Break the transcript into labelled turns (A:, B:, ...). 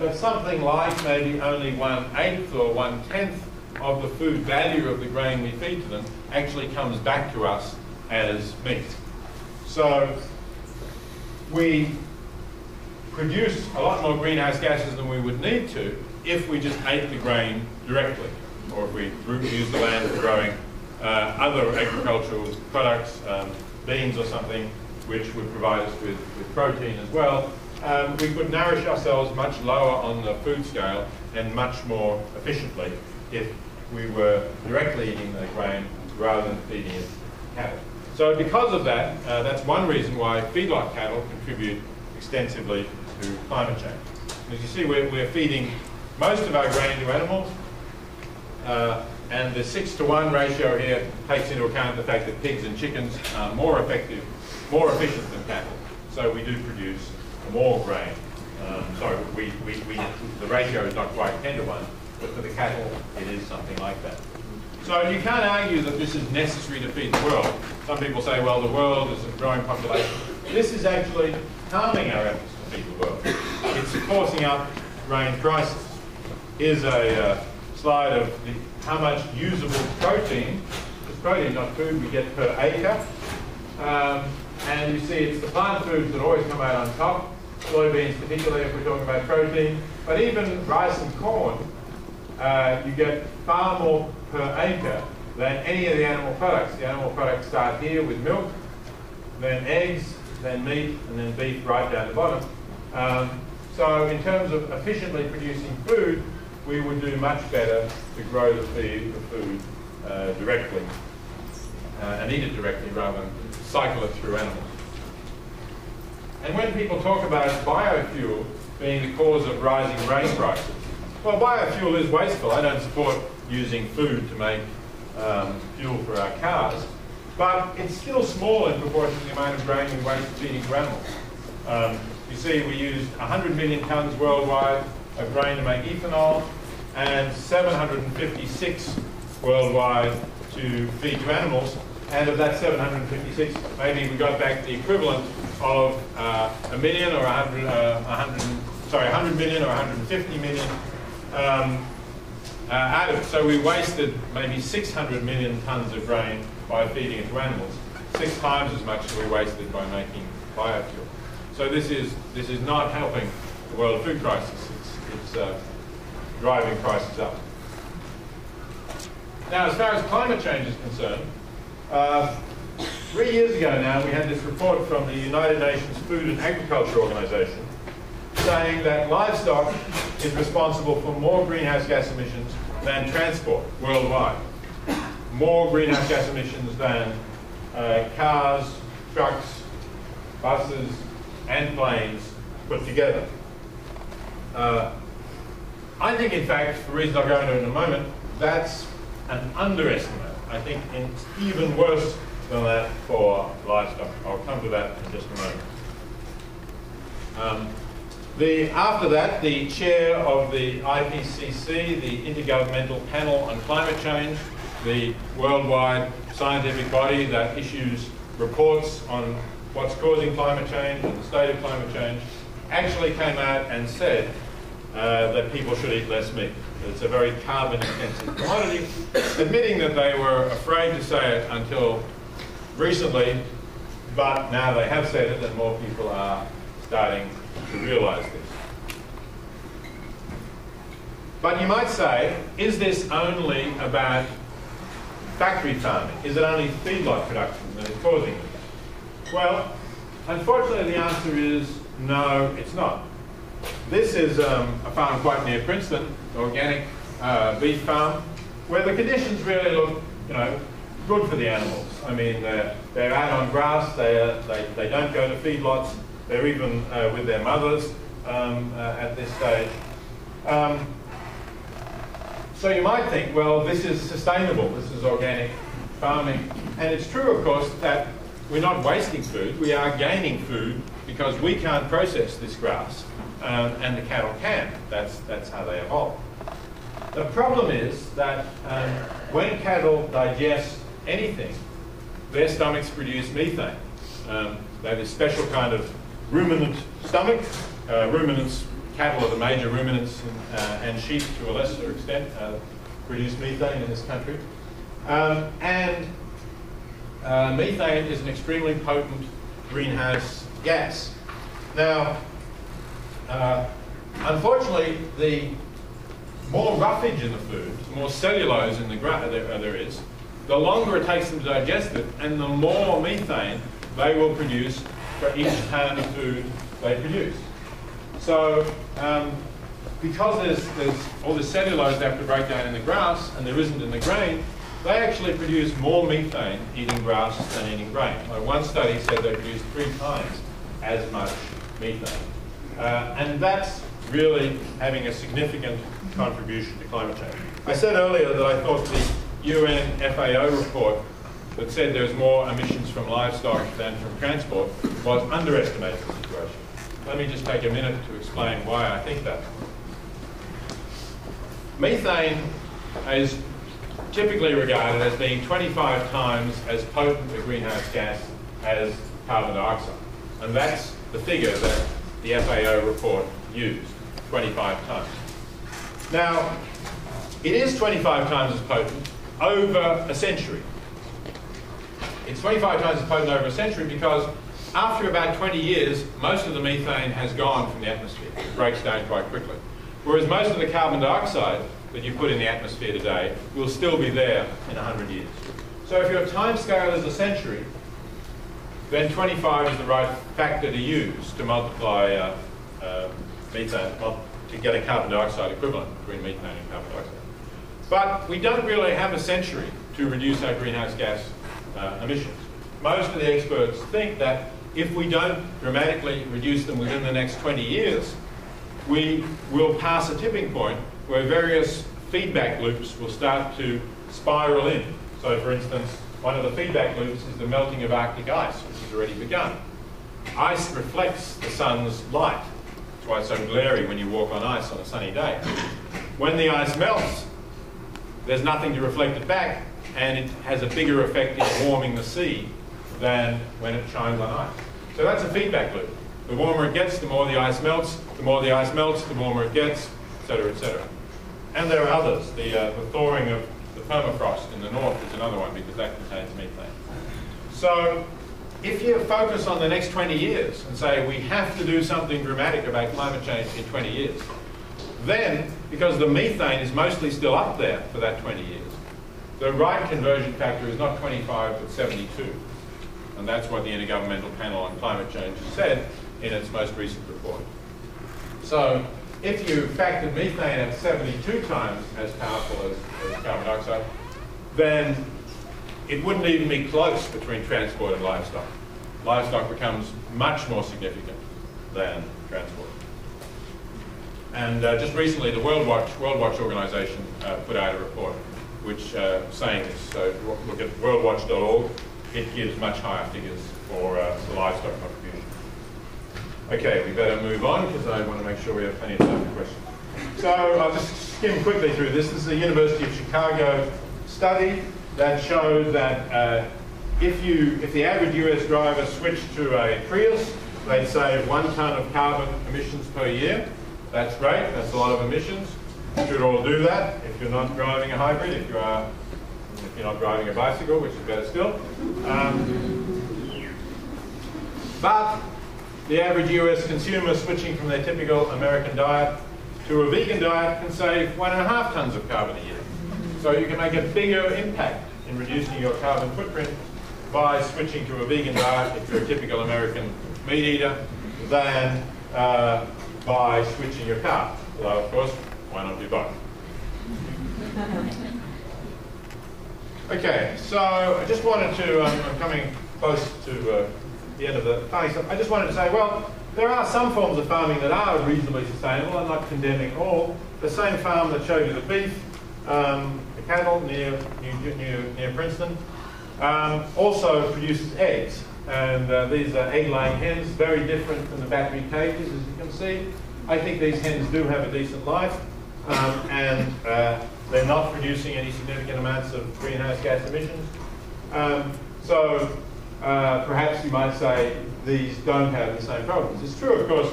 A: but something like maybe only 1/8 or 1/10 of the food value of the grain we feed to them actually comes back to us as meat. So we produce a lot more greenhouse gases than we would need to if we just ate the grain directly, or if we use the land for growing other agricultural products, beans or something, which would provide us with protein as well. We could nourish ourselves much lower on the food scale and much more efficiently if we were directly eating the grain rather than feeding it to cattle. So because of that, that's one reason why feedlot cattle contribute extensively to climate change. As you see, we're feeding most of our grain to animals, and the 6-to-1 ratio here takes into account the fact that pigs and chickens are more effective, more efficient than cattle. So we do produce more grain. Sorry, the ratio is not quite 10-to-1, but for the cattle, it is something like that. So you can't argue that this is necessary to feed the world. Some people say, well, the world is a growing population. This is actually harming our efforts to feed the world. It's forcing up grain prices. Here's a slide of how much usable protein, it's protein, not food, we get per acre. And you see it's the plant foods that always come out on top, soybeans particularly if we're talking about protein, but even rice and corn, you get far more per acre than any of the animal products. The animal products start here with milk, then eggs, then meat, and then beef right down the bottom. So in terms of efficiently producing food, we would do much better to grow the food directly and eat it directly rather than cycle it through animals. And when people talk about biofuel being the cause of rising grain prices, well, biofuel is wasteful. I don't support using food to make fuel for our cars, but it's still small in proportion to the amount of grain we waste feeding to animals. You see, we used 100 million tonnes worldwide of grain to make ethanol, and 756 worldwide to feed to animals. And of that 756, maybe we got back the equivalent of 100 million or 150 million out of it. So we wasted maybe 600 million tonnes of grain by feeding it to animals, 6 times as much as we wasted by making biofuel. So this is not helping the world food crisis. It's driving prices up. Now, as far as climate change is concerned, 3 years ago now, we had this report from the United Nations Food and Agriculture Organization saying that livestock is responsible for more greenhouse gas emissions than transport worldwide. More greenhouse gas emissions than cars, trucks, buses, and planes put together. I think, in fact, for reasons I'll go into in a moment, that's an underestimate. I think it's even worse than that for livestock. I'll come to that in just a moment. After that, the chair of the IPCC, the Intergovernmental Panel on Climate Change, the worldwide scientific body that issues reports on what's causing climate change and the state of climate change, actually came out and said that people should eat less meat. It's a very carbon-intensive commodity, admitting that they were afraid to say it until recently, but now they have said it and more people are starting to realise this. But you might say, is this only about factory farming? Is it only feedlot production that is causing this? Well, unfortunately the answer is no, it's not. This is a farm quite near Princeton, organic beef farm, where the conditions really look, good for the animals. I mean, they're out on grass, they don't go to feedlots, they're even with their mothers at this stage. So you might think, well, this is sustainable, this is organic farming. And it's true, of course, that we're not wasting food, we are gaining food because we can't process this grass. And the cattle can. That's how they evolve. The problem is that when cattle digest anything, their stomachs produce methane. They have this special kind of ruminant stomach. Ruminants cattle are the major ruminants, and sheep to a lesser extent produce methane in this country. Methane is an extremely potent greenhouse gas. Now, unfortunately, the more roughage in the food, the more cellulose in the there is, the longer it takes them to digest it, and the more methane they will produce for each pound of food they produce. So, because there's all the cellulose they have to break down in the grass, and there isn't in the grain, they actually produce more methane eating grass than eating grain. One study said they produce 3 times as much methane. And that's really having a significant contribution to climate change. I said earlier that I thought the UN FAO report that said there's more emissions from livestock than from transport was underestimating the situation. Let me just take a minute to explain why I think that. Methane is typically regarded as being 25 times as potent a greenhouse gas as carbon dioxide. And that's the figure that the FAO report used, 25 times. Now, it is 25 times as potent over a century. It's 25 times as potent over a century because after about 20 years, most of the methane has gone from the atmosphere. It breaks down quite quickly. Whereas most of the carbon dioxide that you put in the atmosphere today will still be there in 100 years. So if your time scale is a century, then 25 is the right factor to use to multiply methane, to get a carbon dioxide equivalent between methane and carbon dioxide. But we don't really have a century to reduce our greenhouse gas emissions. Most of the experts think that if we don't dramatically reduce them within the next 20 years, we will pass a tipping point where various feedback loops will start to spiral in. So for instance, one of the feedback loops is the melting of Arctic ice, which has already begun. Ice reflects the sun's light. That's why it's so glary when you walk on ice on a sunny day. When the ice melts, there's nothing to reflect it back, and it has a bigger effect in warming the sea than when it shines on ice. So that's a feedback loop. The warmer it gets, the more the ice melts. The more the ice melts, the warmer it gets, etc., etc. And there are others. The thawing of the permafrost in the north is another one because that contains methane. So if you focus on the next 20 years and say we have to do something dramatic about climate change in 20 years, then, because the methane is mostly still up there for that 20 years, the right conversion factor is not 25 but 72. And that's what the Intergovernmental Panel on Climate Change said in its most recent report. So if you factored methane at 72 times as powerful as carbon dioxide, then it wouldn't even be close between transport and livestock. Livestock becomes much more significant than transport. And just recently, the World Watch organization put out a report which saying this. So look at worldwatch.org. It gives much higher figures for the livestock contribution. Okay, we better move on because I want to make sure we have plenty of time for questions. So I'll just skim quickly through this. This is a University of Chicago study that showed that if the average US driver switched to a Prius, they'd save 1 ton of carbon emissions per year. That's great. That's a lot of emissions. You should all do that if you're not driving a hybrid, if you're not driving a bicycle, which is better still. But the average US consumer switching from their typical American diet to a vegan diet can save 1.5 tons of carbon a year. So you can make a bigger impact in reducing your carbon footprint by switching to a vegan diet if you're a typical American meat eater than by switching your car. Although, of course, why not do both? Okay, so I just wanted to, I'm coming close to the end of the farming stuff. I just wanted to say, well, there are some forms of farming that are reasonably sustainable. I'm not condemning all. The same farm that showed you the beef, the cattle near Princeton, also produces eggs. And these are egg-laying hens, very different from the battery cages, as you can see. I think these hens do have a decent life, and they're not producing any significant amounts of greenhouse gas emissions. So perhaps you might say these don't have the same problems. It's true, of course,